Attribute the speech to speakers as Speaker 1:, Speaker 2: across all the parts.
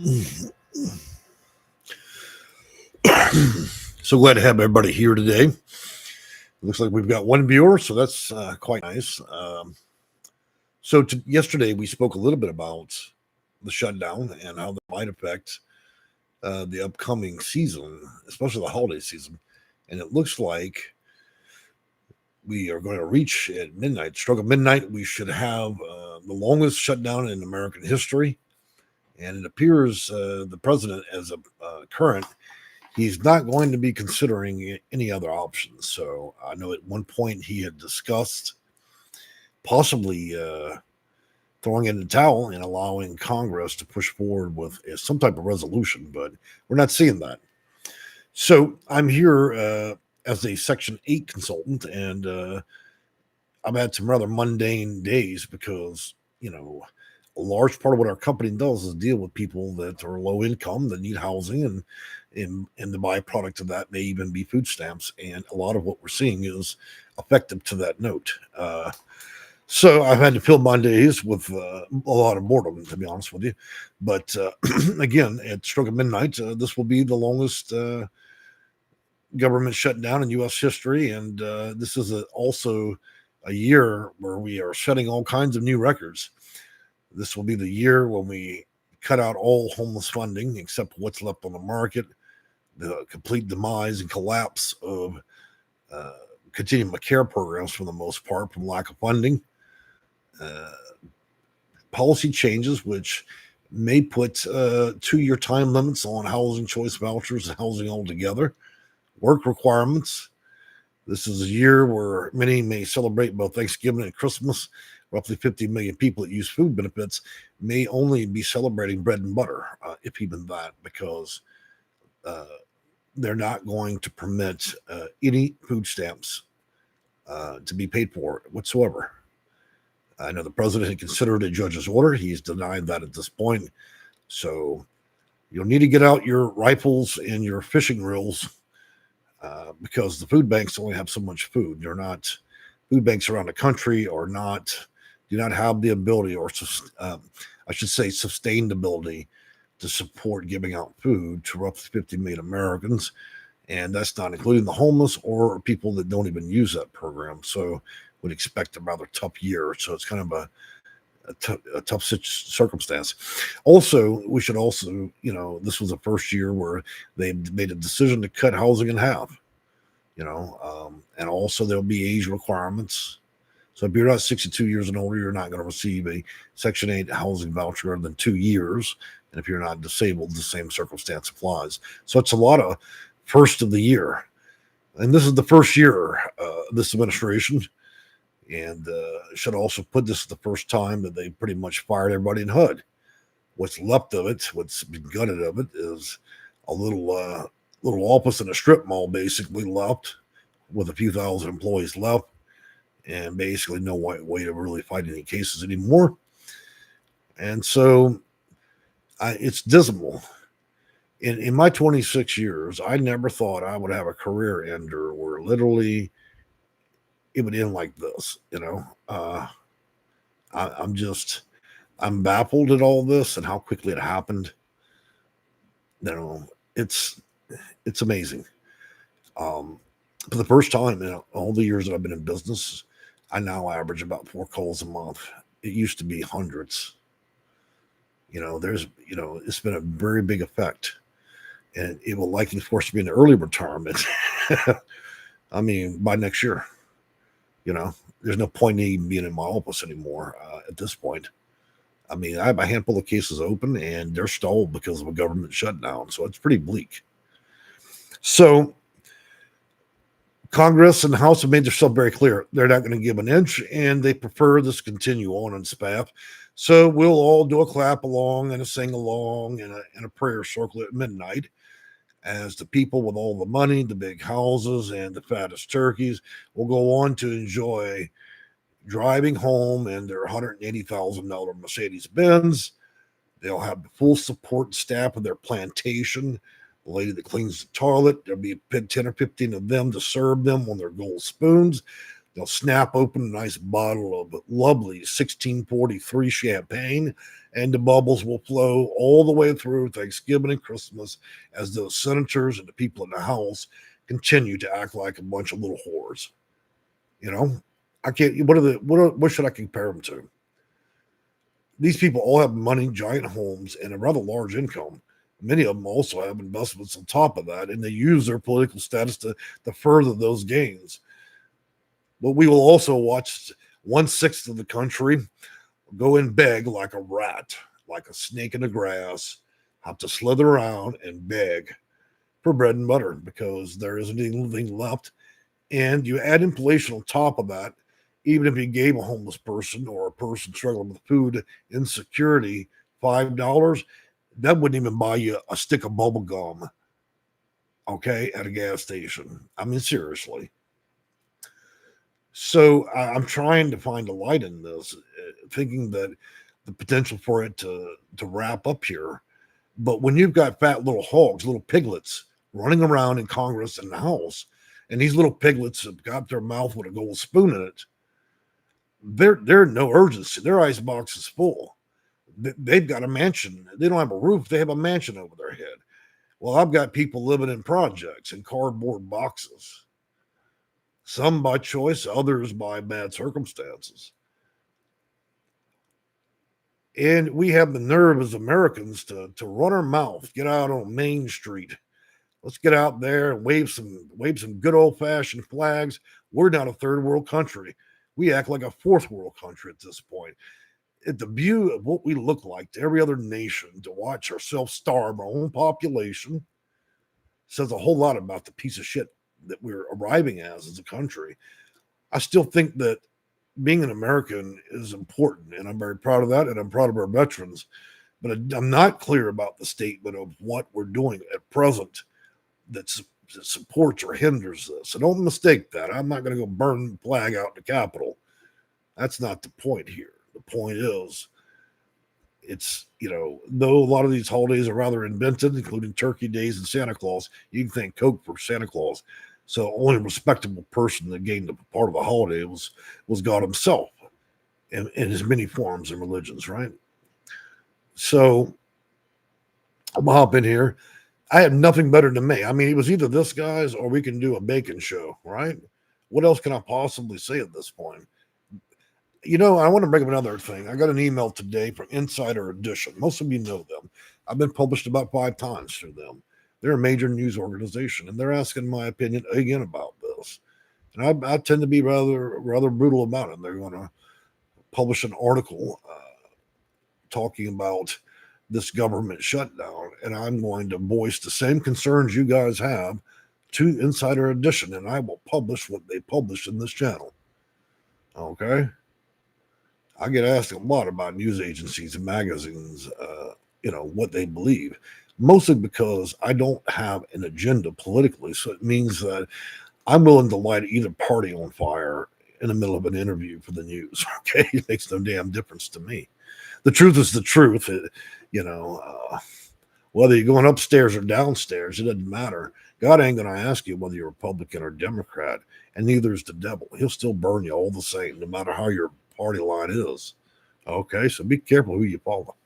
Speaker 1: So glad to have everybody here today. Looks like we've got one viewer, so that's quite nice. Yesterday we spoke a little bit about the shutdown and how that might affect the upcoming season, especially the holiday season. And it looks like we are going to reach at midnight, stroke of midnight, we should have the longest shutdown in American history. And it appears the president, as a current, he's not going to be considering any other options. So I know at one point he had discussed possibly throwing in the towel and allowing Congress to push forward with some type of resolution, but we're not seeing that. So I'm here as a Section 8 consultant, and I've had some rather mundane days because, a large part of what our company does is deal with people that are low income, that need housing, and the byproduct of that may even be food stamps. And a lot of what we're seeing is effective to that note. So I've had to fill my days with a lot of boredom, to be honest with you. But again, at stroke of midnight, this will be the longest government shutdown in U.S. history. And this is also a year where we are setting all kinds of new records. This will be the year when we cut out all homeless funding except what's left on the market, the complete demise and collapse of continuum of care programs for the most part from lack of funding, policy changes which may put 2-year time limits on housing choice vouchers and housing altogether, work requirements. This is a year where many may celebrate both Thanksgiving and Christmas. Roughly 50 million people that use food benefits may only be celebrating bread and butter, if even that, because they're not going to permit any food stamps to be paid for whatsoever. I know the president had considered a judge's order. He's denied that at this point. So you'll need to get out your rifles and your fishing reels because the food banks only have so much food. Food banks around the country do not have the ability, or I should say sustained ability, to support giving out food to roughly 50 million Americans. And that's not including the homeless or people that don't even use that program. So would expect a rather tough year. So it's kind of a tough circumstance. Also, we should also, this was the first year where they made a decision to cut housing in half, and also there'll be age requirements. So if you're not 62 years and older, you're not going to receive a Section 8 housing voucher other than 2 years. And if you're not disabled, the same circumstance applies. So it's a lot of first of the year. And this is the first year this administration. And should also put this the first time that they pretty much fired everybody in HUD. What's left of it, what's been gutted of it, is a little office in a strip mall basically left with a few thousand employees left. And basically no way to really fight any cases anymore. And so it's dismal. In my 26 years, I never thought I would have a career ender where literally it would end like this. I'm baffled at all this and how quickly it happened. It's amazing. For the first time in all the years that I've been in business, I now average about 4 calls a month. It used to be hundreds. It's been a very big effect, and it will likely force me into early retirement. I mean, by next year, there's no point in even being in my office anymore at this point. I mean, I have a handful of cases open, and they're stalled because of a government shutdown. So it's pretty bleak. So Congress and the House have made themselves very clear. They're not going to give an inch, and they prefer this continue on its path. So we'll all do a clap along and a sing along and a prayer circle at midnight as the people with all the money, the big houses, and the fattest turkeys will go on to enjoy driving home in their $180,000 Mercedes-Benz. They'll have the full support and staff of their plantation. The lady that cleans the toilet, there'll be 10 or 15 of them to serve them on their gold spoons. They'll snap open a nice bottle of lovely 1643 champagne and the bubbles will flow all the way through Thanksgiving and Christmas as those senators and the people in the House continue to act like a bunch of little whores. You know, I can't. What should I compare them to? These people all have money, giant homes, and a rather large income. Many of them also have investments on top of that, and they use their political status to further those gains. But we will also watch 1/6 of the country go and beg like a rat, like a snake in the grass, have to slither around and beg for bread and butter because there isn't anything left. And you add inflation on top of that, even if you gave a homeless person or a person struggling with food insecurity $5, that wouldn't even buy you a stick of bubble gum, okay, at a gas station. I mean, seriously. So I'm trying to find a light in this, thinking that the potential for it to wrap up here. But when you've got fat little hogs, little piglets running around in Congress and the House, and these little piglets have got their mouth with a gold spoon in it, they're no urgency. Their icebox is full. They've got a mansion. They don't have a roof. They have a mansion over their head. Well, I've got people living in projects in cardboard boxes. Some by choice, others by bad circumstances. And we have the nerve as Americans to run our mouth, get out on Main Street. Let's get out there and wave some good old-fashioned flags. We're not a third world country. We act like a fourth world country at this point. At the view of what we look like to every other nation, to watch ourselves starve our own population, says a whole lot about the piece of shit that we're arriving as a country. I still think that being an American is important, and I'm very proud of that, and I'm proud of our veterans. But I'm not clear about the statement of what we're doing at present that supports or hinders this. So don't mistake that. I'm not going to go burn the flag out in the Capitol. That's not the point here. The point is, it's, though a lot of these holidays are rather invented, including Turkey Days and Santa Claus, you can thank Coke for Santa Claus. So only a respectable person that gained a part of the holiday was God himself in his many forms and religions, right? So I'm going to hop in here. I have nothing better than me. I mean, it was either this guy's or we can do a bacon show, right? What else can I possibly say at this point? I want to bring up another thing. I got an email today from Insider Edition. Most of you know them. I've been published about 5 times through them. They're a major news organization, and they're asking my opinion again about this. And I tend to be rather brutal about it. They're going to publish an article talking about this government shutdown, and I'm going to voice the same concerns you guys have to Insider Edition, and I will publish what they publish in this channel. Okay? I get asked a lot about news agencies and magazines, what they believe, mostly because I don't have an agenda politically. So it means that I'm willing to light either party on fire in the middle of an interview for the news. Okay. It makes no damn difference to me. The truth is the truth. Whether you're going upstairs or downstairs, it doesn't matter. God ain't going to ask you whether you're Republican or Democrat, and neither is the devil. He'll still burn you all the same, no matter how your party line is. Okay, so be careful who you follow.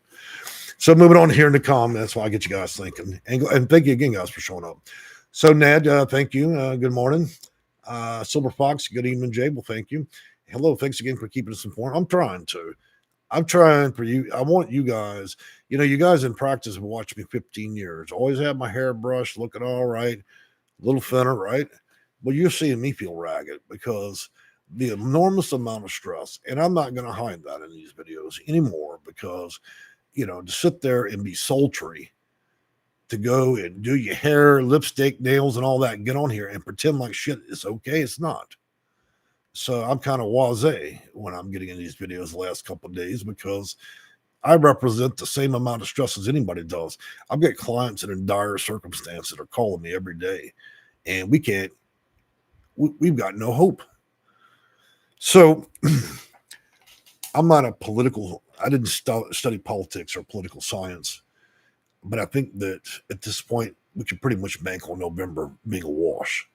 Speaker 1: So moving on here in the comments, while I get you guys thinking, and thank you again, guys, for showing up. So Ned, thank you. Good morning. Silver Fox, good evening, Jay. Well, thank you. Hello, thanks again for keeping us informed. I'm trying for you. I want you guys, you guys in practice have watched me 15 years. Always have my hair brushed, looking all right, a little thinner, right? Well, you're seeing me feel ragged because the enormous amount of stress, and I'm not going to hide that in these videos anymore because, to sit there and be sultry, to go and do your hair, lipstick, nails, and all that, and get on here and pretend like shit is okay. It's not. So I'm kind of blasé when I'm getting in these videos the last couple of days because I represent the same amount of stress as anybody does. I've got clients that are in dire circumstances that are calling me every day, and we've got no hope. So I'm not I didn't study politics or political science, but I think that at this point, we can pretty much bank on November being a wash.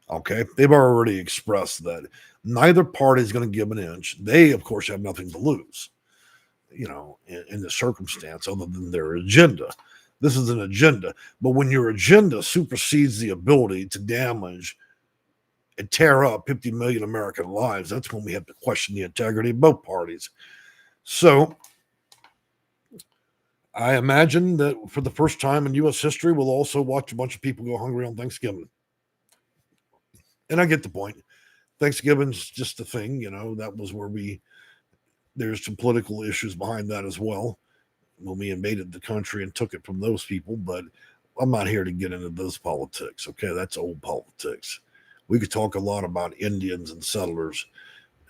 Speaker 1: Okay. They've already expressed that neither party is going to give an inch. They, of course, have nothing to lose. in the circumstance other than their agenda. This is an agenda. But when your agenda supersedes the ability to damage and tear up 50 million American lives, that's when we have to question the integrity of both parties. So I imagine that for the first time in U.S. history, we'll also watch a bunch of people go hungry on Thanksgiving. And I get the point. Thanksgiving's just a thing, that was where there's some political issues behind that as well, when we invaded the country and took it from those people. But I'm not here to get into those politics. Okay, that's old politics. We could talk a lot about Indians and settlers.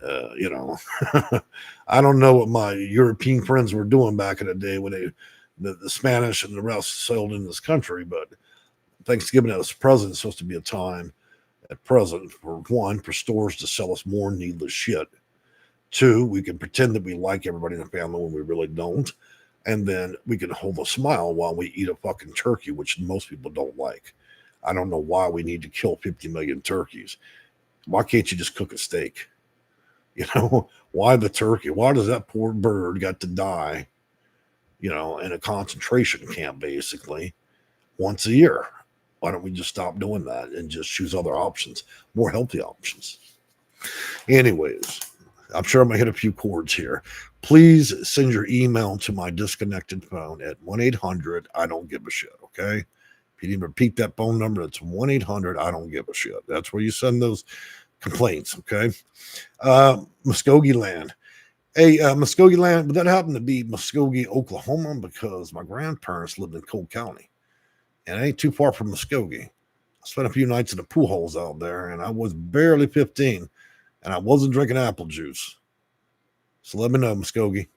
Speaker 1: I don't know what my European friends were doing back in the day when the Spanish and the rest sailed in this country. But Thanksgiving as present is supposed to be a time at present, for one, for stores to sell us more needless shit. Two, we can pretend that we like everybody in the family when we really don't. And then we can hold a smile while we eat a fucking turkey, which most people don't like. I don't know why we need to kill 50 million turkeys. Why can't you just cook a steak? Why the turkey? Why does that poor bird got to die, in a concentration camp, basically, once a year? Why don't we just stop doing that and just choose other options, more healthy options? Anyways, I'm sure I'm going to hit a few chords here. Please send your email to my disconnected phone at 1-800-I-don't-give-a-shit, okay? If you need to repeat that phone number, it's 1-800-I-don't-give-a-shit. That's where you send those complaints, okay? Muskogee land. Hey, Muskogee land, but that happened to be Muskogee, Oklahoma, because my grandparents lived in Cole County. And it ain't too far from Muskogee. I spent a few nights in the pool halls out there, and I was barely 15, and I wasn't drinking apple juice. So let me know, Muskogee.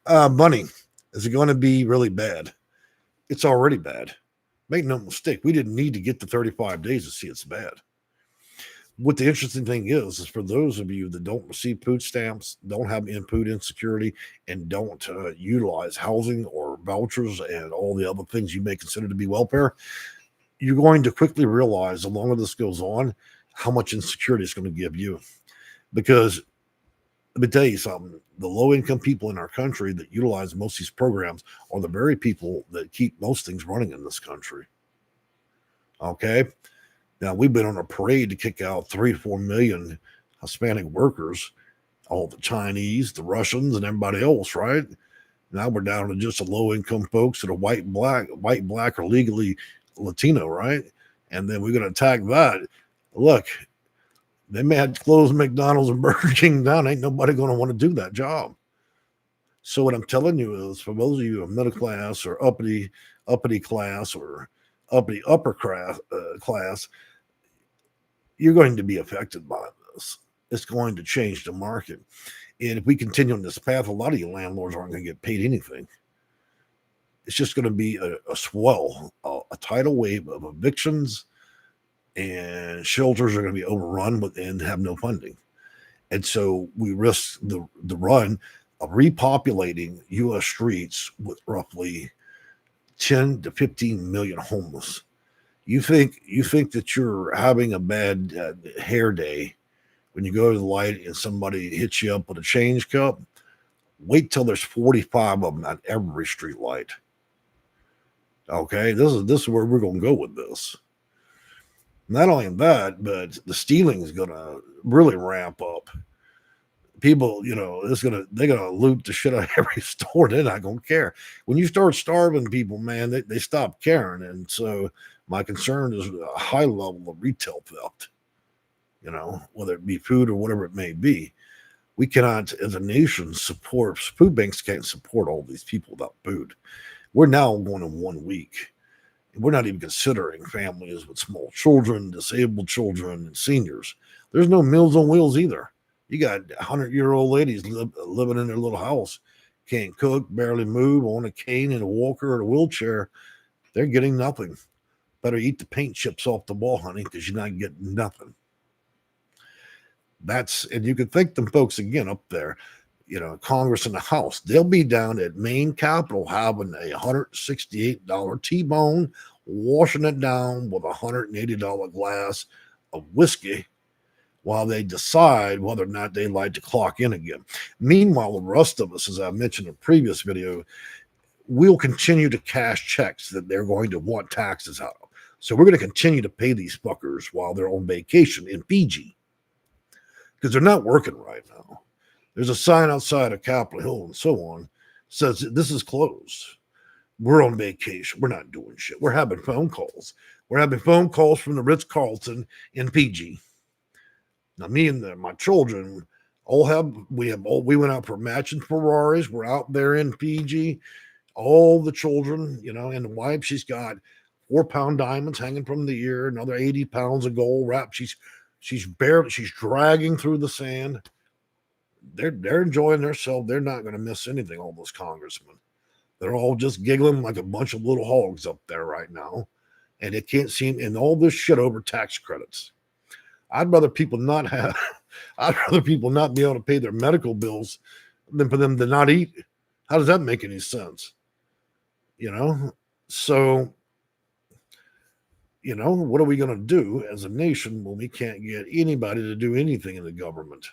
Speaker 1: Bunny, is it going to be really bad? It's already bad. Make no mistake, we didn't need to get to 35 days to see it's bad. What the interesting thing is for those of you that don't receive food stamps, don't have food insecurity, and don't utilize housing or vouchers and all the other things you may consider to be welfare, you're going to quickly realize, the longer this goes on, how much insecurity it's going to give you. Because let me tell you something, the low-income people in our country that utilize most of these programs are the very people that keep most things running in this country. Okay? Now, we've been on a parade to kick out 3 to 4 million Hispanic workers, all the Chinese, the Russians, and everybody else, right? Now we're down to just the low-income folks that are white, black, or legally Latino, right? And then we're going to attack that. Look, they may have to close McDonald's and Burger King down. Ain't nobody going to want to do that job. So what I'm telling you is, for those of you who are middle class or uppity class or uppity upper class, you're going to be affected by this. It's going to change the market. And if we continue on this path, a lot of you landlords aren't going to get paid anything. It's just going to be a swell, a tidal wave of evictions, and shelters are going to be overrun and have no funding. And so we risk the run of repopulating U.S. streets with roughly 10 to 15 million homeless. You think that you're having a bad hair day when you go to the light and somebody hits you up with a change cup? Wait till there's 45 of them at every street light. Okay, this is where we're going to go with this. Not only that, but the stealing is going to really ramp up. People, they're gonna loot the shit out of every store. They're not gonna care. When you start starving people, man, they stop caring. And so my concern is a high level of retail theft. Whether it be food or whatever it may be, we cannot, as a nation, support food banks. Can't support all these people without food. We're now going in 1 week. We're not even considering families with small children, disabled children, and seniors. There's no Meals on Wheels either. You got 100-year-old ladies living in their little house, can't cook, barely move, on a cane, in a walker, or a wheelchair. They're getting nothing. Better eat the paint chips off the wall, honey, because you're not getting nothing. And you can thank them folks again up there, Congress and the House. They'll be down at Maine Capitol having a $168 T-bone, washing it down with a $180 glass of whiskey, while they decide whether or not they'd like to clock in again. Meanwhile, the rest of us, as I mentioned in a previous video, we'll continue to cash checks that they're going to want taxes out of. So we're going to continue to pay these fuckers while they're on vacation in Fiji, because they're not working right now. There's a sign outside of Capitol Hill and so on says this is closed. We're on vacation. We're not doing shit. We're having phone calls. We're having phone calls from the Ritz-Carlton in Fiji. Now, me and my children we went out for matching Ferraris. We're out there in Fiji. All the children, and the wife, she's got 4-pound diamonds hanging from the ear, another 80 pounds of gold wrap. She's dragging through the sand. They're enjoying themselves. They're not going to miss anything, all those congressmen. They're all just giggling like a bunch of little hogs up there right now. And it can't seem, and all this shit over tax credits. I'd rather people not be able to pay their medical bills than for them to not eat. How does that make any sense? So, what are we going to do as a nation when we can't get anybody to do anything in the government?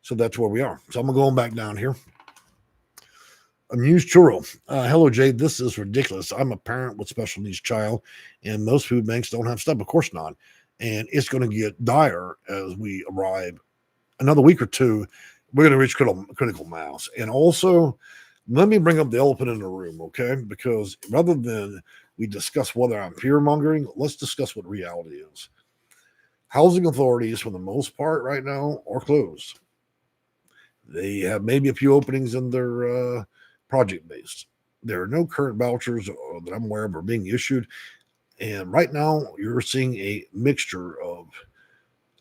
Speaker 1: So that's where we are. So I'm going back down here. Amused Churro. Hello, Jay. This is ridiculous. I'm a parent with special needs child, and most food banks don't have stuff. Of course not. And it's going to get dire as we arrive. Another week or two, we're going to reach critical mass. And also, let me bring up the elephant in the room, okay? Because rather than we discuss whether I'm fear-mongering, let's discuss what reality is. Housing authorities, for the most part right now, are closed. They have maybe a few openings in their project-based. There are no current vouchers that I'm aware of are being issued. And right now, you're seeing a mixture of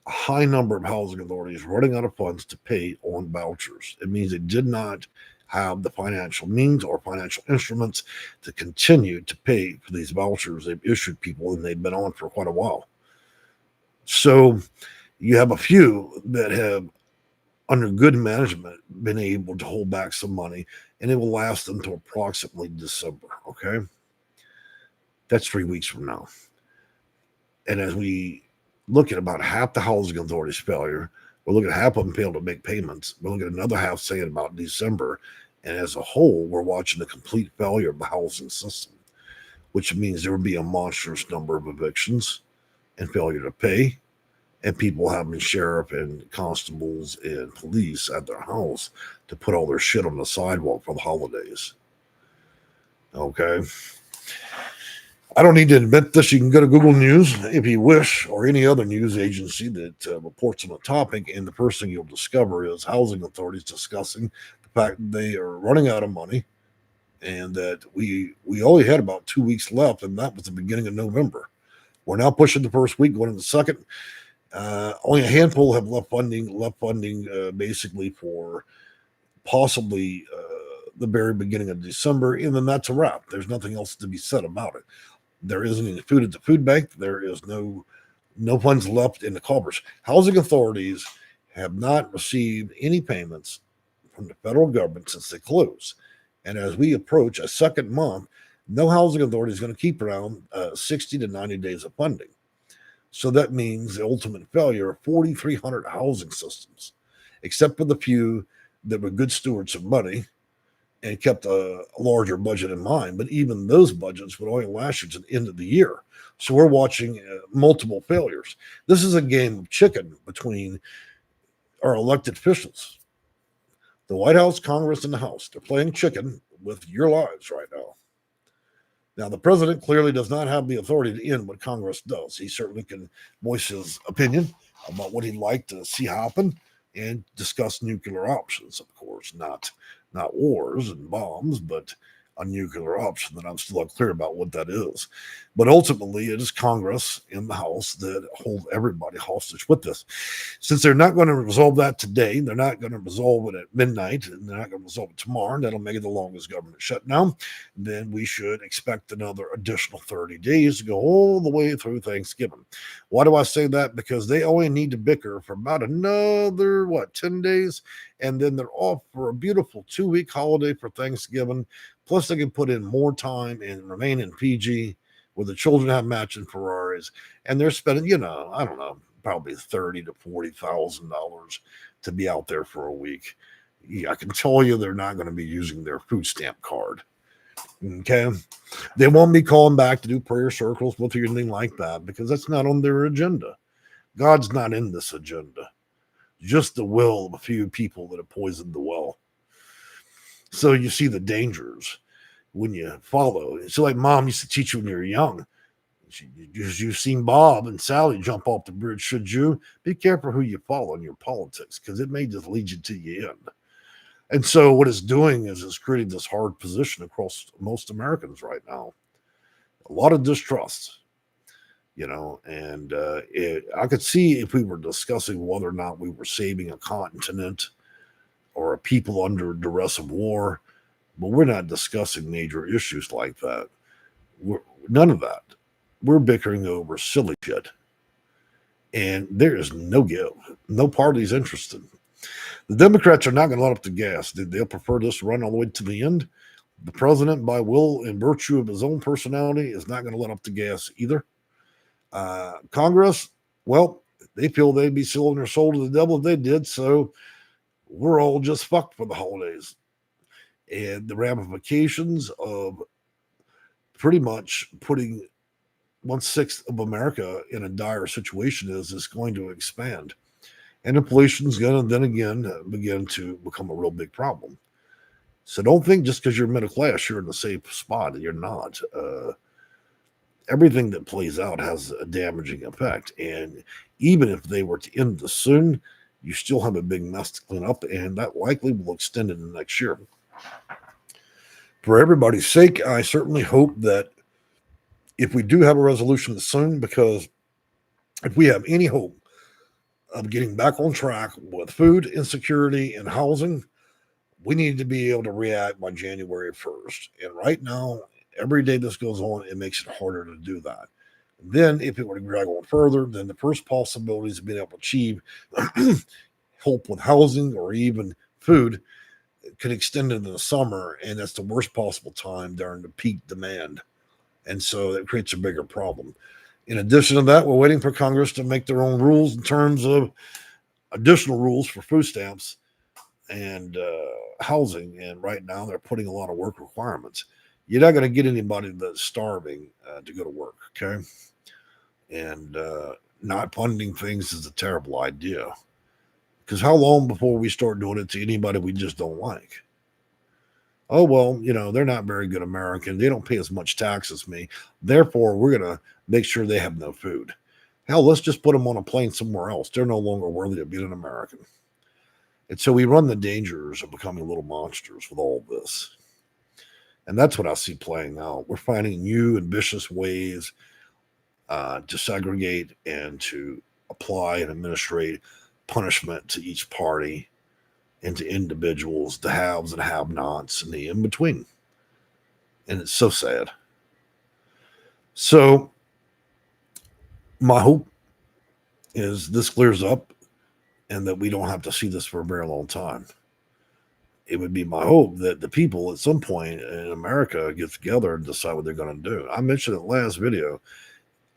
Speaker 1: a high number of housing authorities running out of funds to pay on vouchers. It means they did not have the financial means or financial instruments to continue to pay for these vouchers they've issued people, and they've been on for quite a while. So you have a few that have, under good management, been able to hold back some money, and it will last until approximately December, okay? That's 3 weeks from now. And as we look at about half the housing authority's failure, we're looking at half of them failed to make payments. We're looking at another half saying about December. And as a whole, we're watching the complete failure of the housing system, which means there will be a monstrous number of evictions and failure to pay, and people having sheriff and constables and police at their house to put all their shit on the sidewalk for the holidays. Okay. I don't need to invent this. You can go to Google News if you wish, or any other news agency that reports on a topic, and the first thing you'll discover is housing authorities discussing the fact that they are running out of money, and that we only had about 2 weeks left, and that was the beginning of November. We're now pushing the first week, going into the second. Only a handful have left funding basically for possibly the very beginning of December, and then that's a wrap. There's nothing else to be said about it. There isn't any food at the food bank. There is no funds left in the coffers. Housing authorities have not received any payments from the federal government since they closed. And as we approach a second month, no housing authority is going to keep around 60 to 90 days of funding. So that means the ultimate failure of 4,300 housing systems, except for the few that were good stewards of money and kept a larger budget in mind. But even those budgets would only last you to the end of the year. So we're watching multiple failures. This is a game of chicken between our elected officials. The White House, Congress, and the House. They're playing chicken with your lives right now. Now, the president clearly does not have the authority to end what Congress does. He certainly can voice his opinion about what he'd like to see happen and discuss nuclear options, of course, not wars and bombs, but a nuclear option that I'm still unclear about what that is. But ultimately, it is Congress and the House that hold everybody hostage with this. Since they're not going to resolve that today, they're not going to resolve it at midnight, and they're not going to resolve it tomorrow, and that'll make it the longest government shutdown, then we should expect another additional 30 days to go all the way through Thanksgiving. Why do I say that? Because they only need to bicker for about another, 10 days, and then they're off for a beautiful 2-week holiday for Thanksgiving. Plus, they can put in more time and remain in Fiji where the children have matching Ferraris. And they're spending, probably $30,000 to $40,000 to be out there for a week. Yeah, I can tell you they're not going to be using their food stamp card. Okay. They won't be calling back to do prayer circles with you, anything like that, because that's not on their agenda. God's not in this agenda. Just the will of a few people that have poisoned the well. So you see the dangers when you follow. It's like mom used to teach you when you were young. You've seen Bob and Sally jump off the bridge. Should you be careful who you follow in your politics, because it may just lead you to the end. And so what it's doing is it's creating this hard position across most Americans right now. A lot of distrust, and I could see if we were discussing whether or not we were saving a continent or a people under duress of war, but we're not discussing major issues like that. None of that. We're bickering over silly shit. And there is no give. No party's interested. The Democrats are not going to let up the gas. They'll prefer this run all the way to the end. The president, by will and virtue of his own personality, is not going to let up the gas either. Congress, well, they feel they'd be selling their soul to the devil if they did, so we're all just fucked for the holidays. And the ramifications of pretty much putting 1/6 of America in a dire situation is going to expand. And inflation is going to then again begin to become a real big problem. So don't think just because you're middle class, you're in the safe spot. You're not. Everything that plays out has a damaging effect. And even if they were to end this soon, you still have a big mess to clean up, and that likely will extend into next year. For everybody's sake, I certainly hope that if we do have a resolution soon, because if we have any hope of getting back on track with food insecurity and housing, we need to be able to react by January 1st. And right now, every day this goes on, it makes it harder to do that. Then, if it were to drag on further, then the first possibilities of being able to achieve help with housing or even food could extend into the summer, and that's the worst possible time during the peak demand. And so that creates a bigger problem. In addition to that, we're waiting for Congress to make their own rules in terms of additional rules for food stamps and housing. And right now, they're putting a lot of work requirements. You're not going to get anybody that's starving to go to work, okay? And not funding things is a terrible idea. Because how long before we start doing it to anybody we just don't like? Oh, well, they're not very good American. They don't pay as much tax as me. Therefore, we're going to make sure they have no food. Hell, let's just put them on a plane somewhere else. They're no longer worthy of being an American. And so we run the dangers of becoming little monsters with all of this. And that's what I see playing out. We're finding new and vicious ways to segregate and to apply and administrate punishment to each party and to individuals, the haves and have-nots, and the in-between. And it's so sad. So my hope is this clears up and that we don't have to see this for a very long time. It would be my hope that the people at some point in America get together and decide what they're going to do. I mentioned in the last video,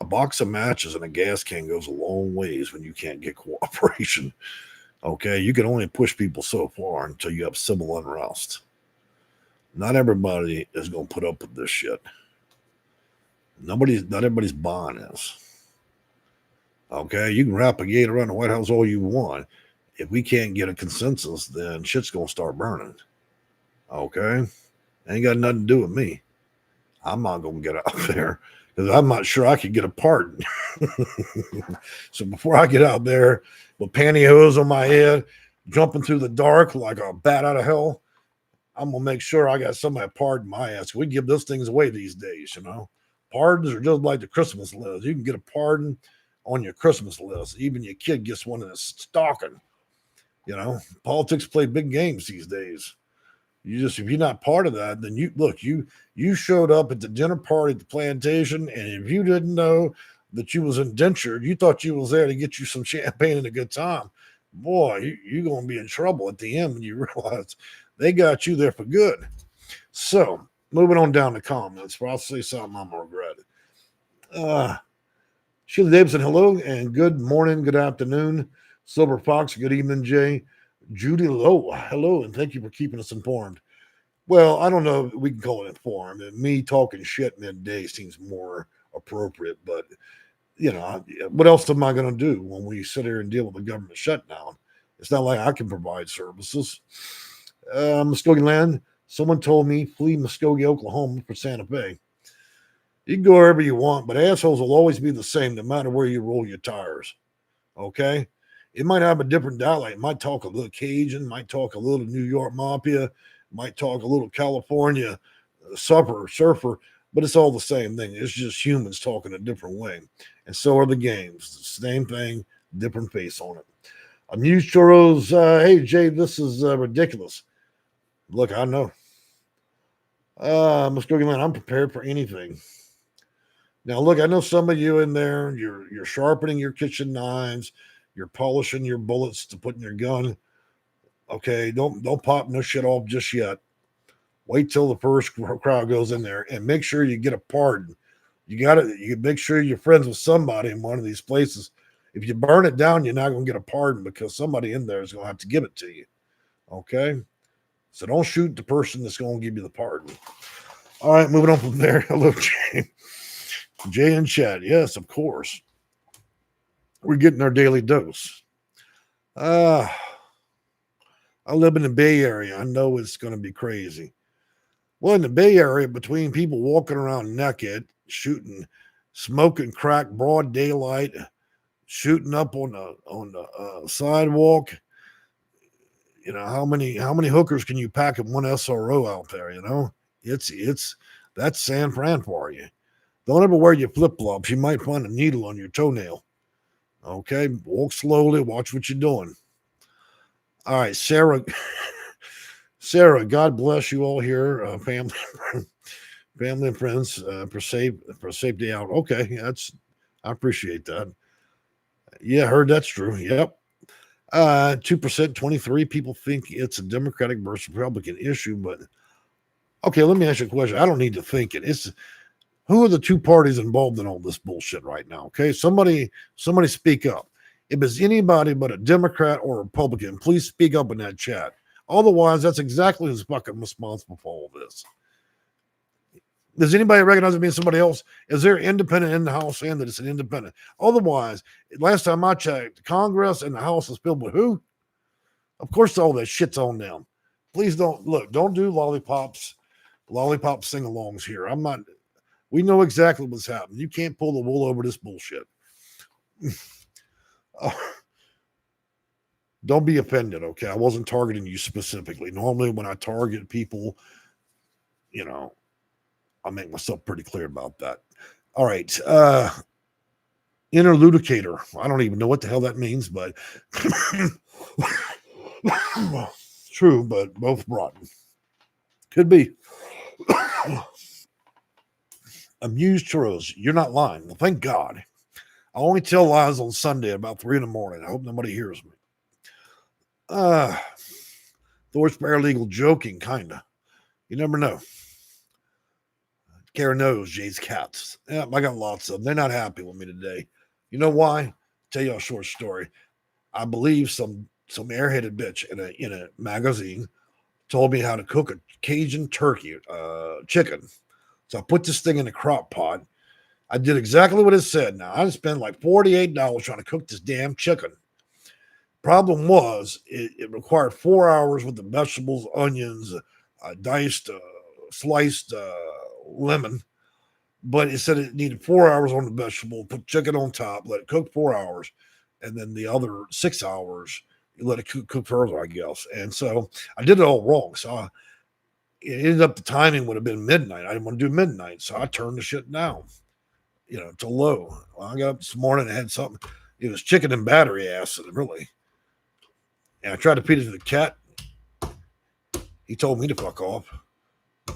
Speaker 1: a box of matches and a gas can goes a long ways when you can't get cooperation. Okay, you can only push people so far until you have civil unrest. Not everybody is going to put up with this shit. Not everybody's buying this. Okay, you can wrap a gate around the White House all you want. If we can't get a consensus, then shit's going to start burning. Okay, ain't got nothing to do with me. I'm not going to get out there because I'm not sure I could get a pardon. So before I get out there with pantyhose on my head, jumping through the dark like a bat out of hell, I'm going to make sure I got somebody pardon my ass. We give those things away these days, Pardons are just like the Christmas list. You can get a pardon on your Christmas list. Even your kid gets one in his stocking. Politics play big games these days. If you're not part of that, then you showed up at the dinner party at the plantation, and if you didn't know that you was indentured, you thought you was there to get you some champagne and a good time. Boy, you're going to be in trouble at the end when you realize they got you there for good. So, moving on down to comments, where I'll say something I'm going to regret. Sheila Davidson, hello and good morning, good afternoon. Silver Fox, good evening, Jay. Judy Lowe, hello, and thank you for keeping us informed. Well, I don't know if we can call it informed. And me talking shit midday seems more appropriate, but what else am I going to do when we sit here and deal with the government shutdown? It's not like I can provide services. Muskogee land, someone told me flee Muskogee, Oklahoma for Santa Fe. You can go wherever you want, but assholes will always be the same no matter where you roll your tires. Okay? It might have a different dialect. It might talk a little Cajun, might talk a little New York Mafia, might talk a little California surfer, but it's all the same thing. It's just humans talking a different way. And so are the games. Same thing, different face on it. Amused Churros, hey, Jay, this is ridiculous. Look, I know. Muskogee land, I'm prepared for anything. Now, look, I know some of you in there, you're sharpening your kitchen knives, you're polishing your bullets to put in your gun. Okay, don't pop no shit off just yet. Wait till the first crowd goes in there and make sure you get a pardon. You make sure you're friends with somebody in one of these places. If you burn it down, you're not going to get a pardon because somebody in there is going to have to give it to you. Okay? So don't shoot the person that's going to give you the pardon. All right, moving on from there. Hello, Jay. Jay and Chad. Yes, of course. We're getting our daily dose. I live in the Bay Area. I know it's going to be crazy. Well, in the Bay Area, between people walking around naked, shooting, smoking crack, broad daylight, shooting up on the sidewalk, how many hookers can you pack in one SRO out there? It's that's San Fran for you. Don't ever wear your flip flops. You might find a needle on your toenail. Okay, walk slowly. Watch what you're doing. All right, Sarah. Sarah, God bless you all here, family and friends, for safety out. Okay, I appreciate that. Yeah, heard that's true. Yep. 2%, 23 people think it's a Democratic versus Republican issue, but okay, let me ask you a question. I don't need to think it. It's who are the two parties involved in all this bullshit right now? Okay, somebody speak up. If it's anybody but a Democrat or a Republican, please speak up in that chat. Otherwise, that's exactly who's fucking responsible for all this. Does anybody recognize it being somebody else? Is there independent in the House saying that it's an independent? Otherwise, last time I checked, Congress and the House is filled with who? Of course, all that shit's on them. Please don't do lollipop sing-alongs here. I'm not. We know exactly what's happening. You can't pull the wool over this bullshit. Don't be offended, okay? I wasn't targeting you specifically. Normally, when I target people, I make myself pretty clear about that. All right. Interludicator. I don't even know what the hell that means, but true, but both rotten. Could be. Amused Churros. You're not lying. Well, thank God. I only tell lies on Sunday about 3 a.m. I hope nobody hears me. Thor's paralegal joking, kinda. You never know. Karen knows Jay's cats. Yeah, I got lots of them. They're not happy with me today. You know why? I'll tell you a short story. I believe some airheaded bitch in a magazine told me how to cook a Cajun turkey chicken. So I put this thing in a crock pot. I did exactly what it said. Now I spent like $48 trying to cook this damn chicken. Problem was, it required 4 hours with the vegetables, onions, diced, sliced lemon. But it said it needed 4 hours on the vegetable, put chicken on top, let it cook 4 hours, and then the other 6 hours, you let it cook further, I guess. And so I did it all wrong. So it ended up the timing would have been midnight. I didn't want to do midnight, so I turned the shit down, to low. Well, I got up this morning and had something. It was chicken and battery acid, really. And I tried to feed it to the cat. He told me to fuck off.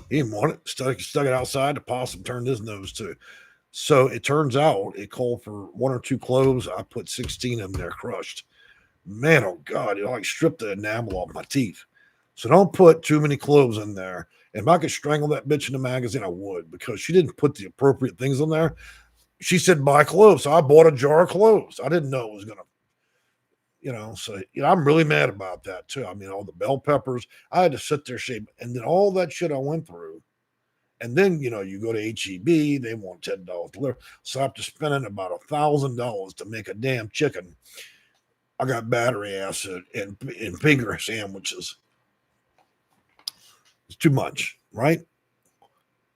Speaker 1: He didn't want it. Stuck it outside. The possum turned his nose to it. So it turns out it called for 1 or 2 cloves. I put 16 of them there crushed. Man, oh God, it like stripped the enamel off my teeth. So don't put too many cloves in there. And if I could strangle that bitch in the magazine, I would, because she didn't put the appropriate things in there. she said buy cloves. So I bought a jar of cloves. I didn't know it was going to, so I'm really mad about that too. I mean, all the bell peppers, I had to sit there shape, and then all that shit I went through. And then, you go to HEB, they want $10 delivery. So after spending about $1,000 to make a damn chicken, I got battery acid and finger sandwiches. It's too much, right?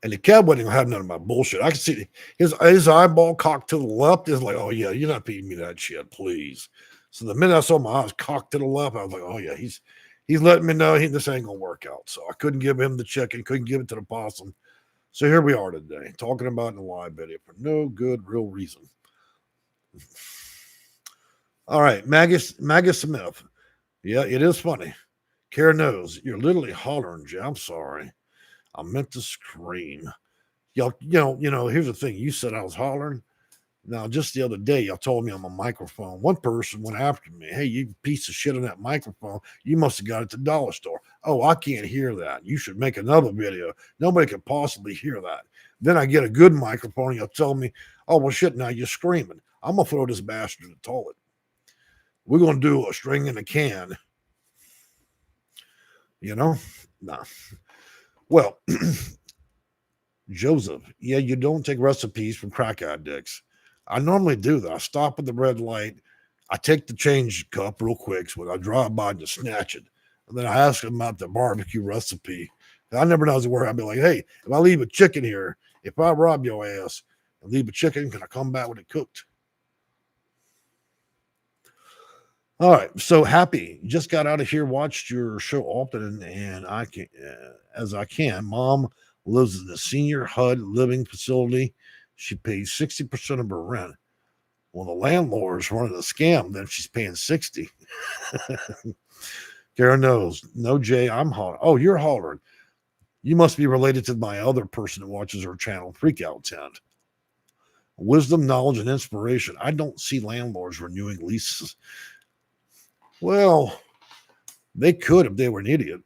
Speaker 1: And the cat wasn't gonna have none of my bullshit. I could see his eyeball cocked to the left. Is like, oh yeah, you're not feeding me that shit, please. So the minute I saw my eyes cocked to the left, I was like, oh yeah, he's letting me know this ain't gonna work out. So I couldn't give him the chicken, couldn't give it to the possum. So here we are today, talking about in a live video for no good real reason. All right, Maggie Smith. Yeah, it is funny. Kara knows you're literally hollering, Jay. I'm sorry. I meant to scream. Y'all, here's the thing. You said I was hollering. Now, just the other day, y'all told me on my microphone. One person went after me. Hey, you piece of shit on that microphone. You must have got it at the dollar store. Oh, I can't hear that. You should make another video. Nobody could possibly hear that. Then I get a good microphone. And you'll tell me, oh, well, shit, now you're screaming. I'm going to throw this bastard in the toilet. We're going to do a string in a can. Nah. Well, Joseph, yeah, you don't take recipes from crack addicts. I normally do that. I stop at the red light. I take the change cup real quick. So when I drive by, just snatch it. And then I ask them about the barbecue recipe. I never know where I'd be like, hey, if I leave a chicken here, if I rob your ass and leave a chicken, can I come back with it cooked? All right, so happy. Just got out of here, watched your show often, and I can, as I can. Mom lives in a senior HUD living facility. She pays 60% of her rent. Well, the landlord's running a scam. Then she's paying 60. Karen knows. No, Jay, I'm hollering. Oh, you're hollering. You must be related to my other person that watches her channel, Freakout Tent. Wisdom, knowledge, and inspiration. I don't see landlords renewing leases. Well, they could if they were an idiot.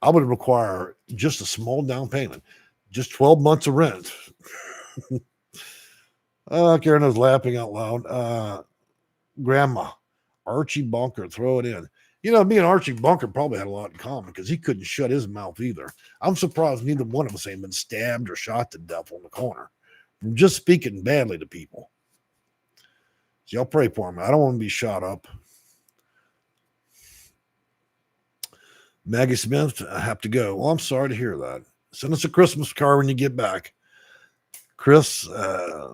Speaker 1: I would require just a small down payment, just 12 months of rent. Karen was laughing out loud. Grandma, Archie Bunker, throw it in. Me and Archie Bunker probably had a lot in common because he couldn't shut his mouth either. I'm surprised neither one of us ain't been stabbed or shot to death on the corner from just speaking badly to people. So y'all pray for me. I don't want to be shot up. Maggie Smith, I have to go. Well, I'm sorry to hear that. Send us a Christmas card when you get back. Chris, a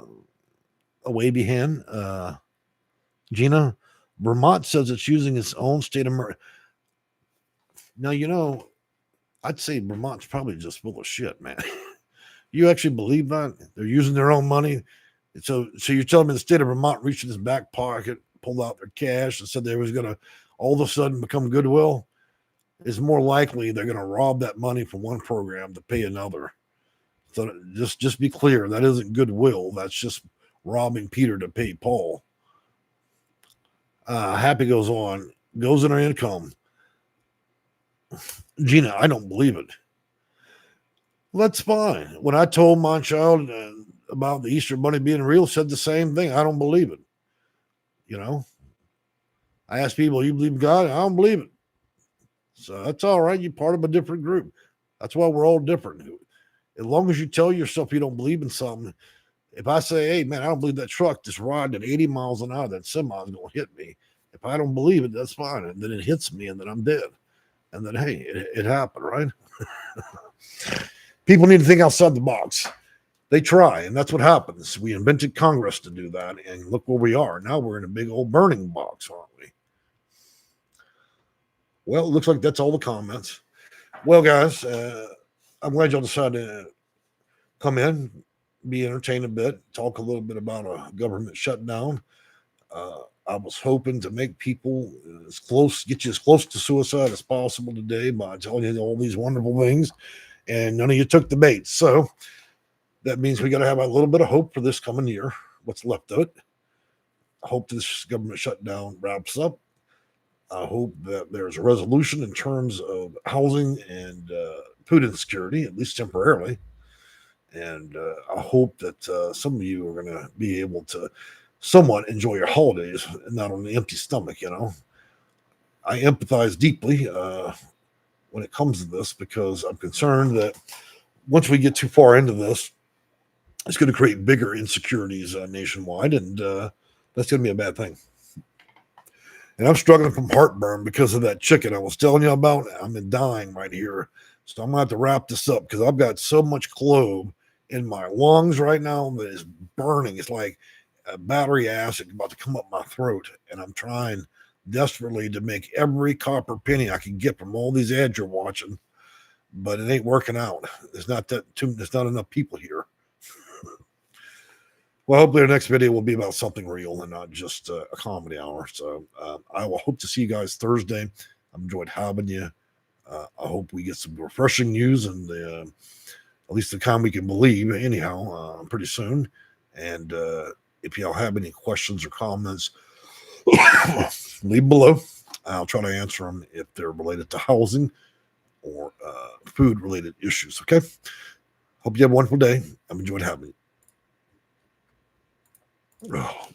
Speaker 1: wavy hand. Gina, Vermont says it's using its own state of emergency. Now, I'd say Vermont's probably just full of shit, man. You actually believe that? They're using their own money. So you're telling me the state of Vermont reached in his back pocket, pulled out their cash, and said they was going to all of a sudden become goodwill? It's more likely they're going to rob that money from one program to pay another. So just be clear, that isn't goodwill. That's just robbing Peter to pay Paul. Happy goes in our income. Gina, I don't believe it. Well, that's fine. When I told my child about the Easter Bunny being real, said the same thing. I don't believe it. I ask people, you believe God? I don't believe it. So that's all right. You're part of a different group. That's why we're all different. As long as you tell yourself you don't believe in something, if I say, hey, man, I don't believe that truck just riding at 80 miles an hour, that semi is going to hit me. If I don't believe it, that's fine. And then it hits me and then I'm dead. And then, hey, it happened, right? People need to think outside the box. They try, and that's what happens. We invented Congress to do that, and look where we are. Now we're in a big old burning box, aren't we? Well, it looks like that's all the comments. Well, guys, I'm glad y'all decided to come in, be entertained a bit, talk a little bit about a government shutdown. I was hoping to make people get you as close to suicide as possible today by telling you all these wonderful things, and none of you took the bait. So that means we got to have a little bit of hope for this coming year, what's left of it. I hope this government shutdown wraps up. I hope that there's a resolution in terms of housing and food insecurity, at least temporarily. And I hope that some of you are going to be able to somewhat enjoy your holidays and not on an empty stomach. I empathize deeply when it comes to this, because I'm concerned that once we get too far into this, it's going to create bigger insecurities nationwide, and that's going to be a bad thing. And I'm struggling from heartburn because of that chicken I was telling you about. I'm dying right here. So I'm going to have to wrap this up, because I've got so much clove in my lungs right now that is burning. It's like a battery acid about to come up my throat. And I'm trying desperately to make every copper penny I can get from all these ads you're watching, but it ain't working out. There's not enough people here. Well, hopefully our next video will be about something real and not just a comedy hour. So I will hope to see you guys Thursday. I've enjoyed having you. I hope we get some refreshing news, and at least the kind we can believe anyhow pretty soon. And if y'all have any questions or comments, leave below. I'll try to answer them if they're related to housing or food-related issues, okay? Hope you have a wonderful day. I've enjoyed having you. Oh.